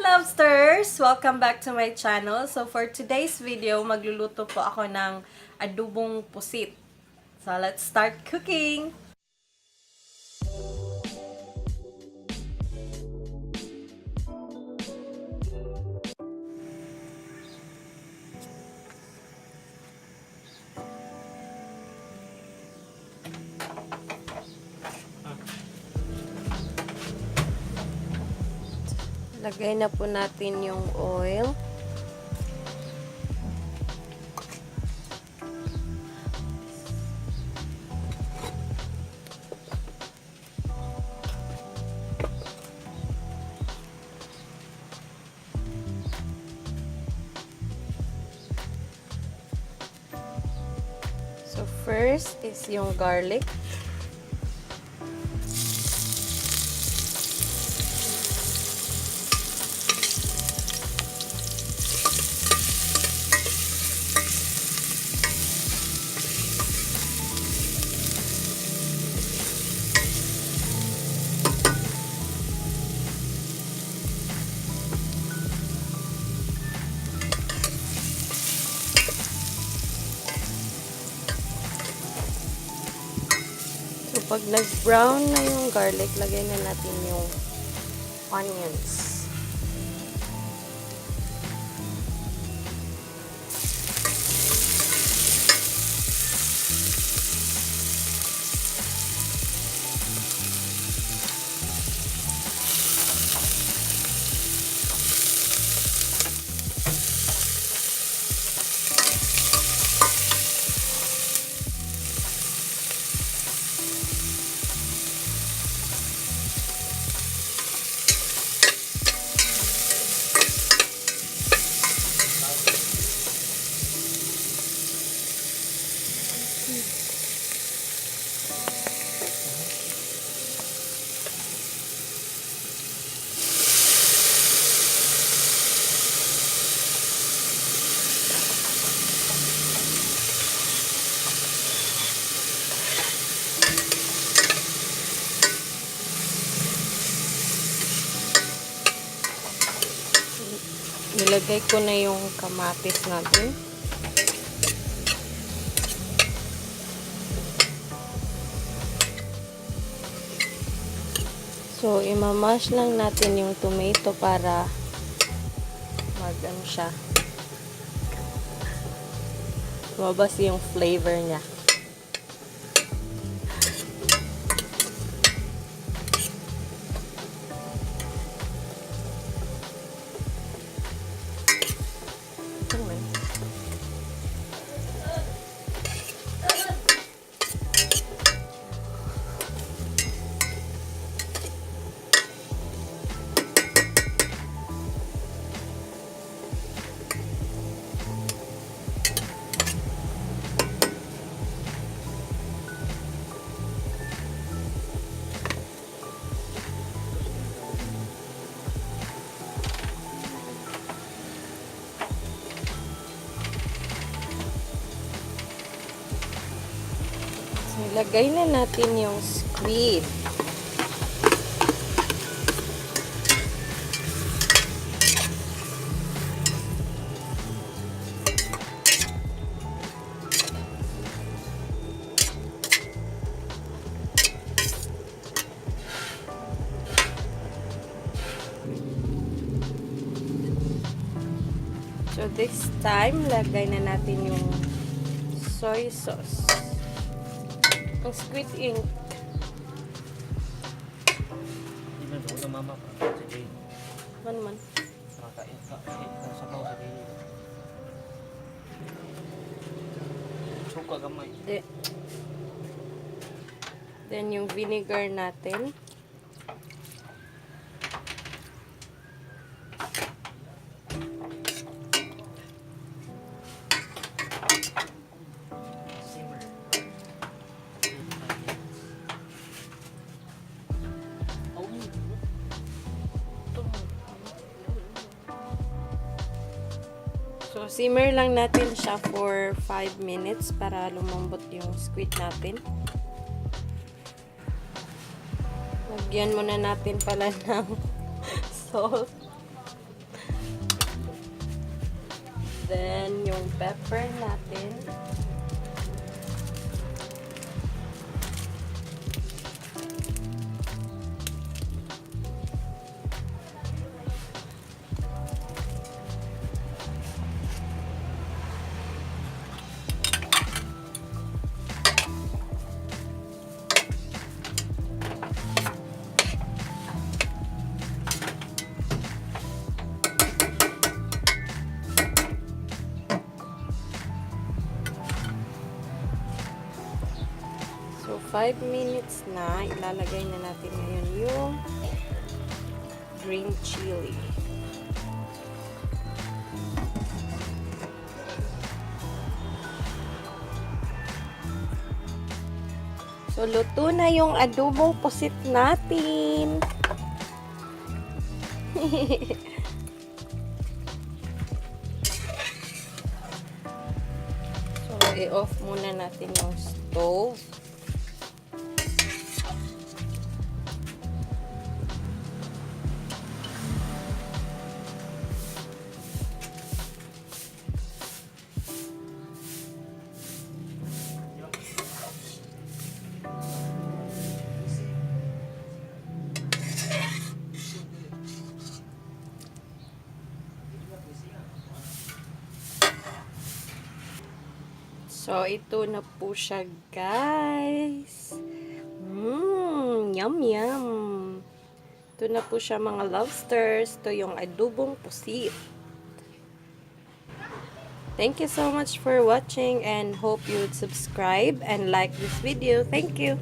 Lobsters! Welcome back to my channel. So for today's video, magluluto po ako ng adobong pusit. So let's start cooking! Lagay na po natin yung oil. So first is yung garlic. So, pag nag-brown na yung garlic, lagay na natin yung onions. Nilagay ko na yung kamatis natin. So, imamash lang natin yung tomato para mag-ano siya. Lumabas yung flavor niya. Ilagay na natin yung squid. So this time, lagay na natin yung soy sauce. Ang Squid Ink. Hindi na mama pa. Sige. Man man. Makain ka. Sa bawa sa gilid. Suka gamay. Then yung vinegar natin. So, simmer lang natin siya for 5 minutes para lumambot yung squid natin. Lagyan muna natin pala ng salt. Then, yung pepper natin. So, 5 minutes na. Ilalagay na natin ngayon yung green chili. So, luto na yung adobong pusit natin. So, i-off muna natin yung stove. So, ito na po siya, guys. Yum, yum. Ito na po siya, mga lobsters. Ito yung adobong pusit. Thank you so much for watching and hope you would subscribe and like this video. Thank you.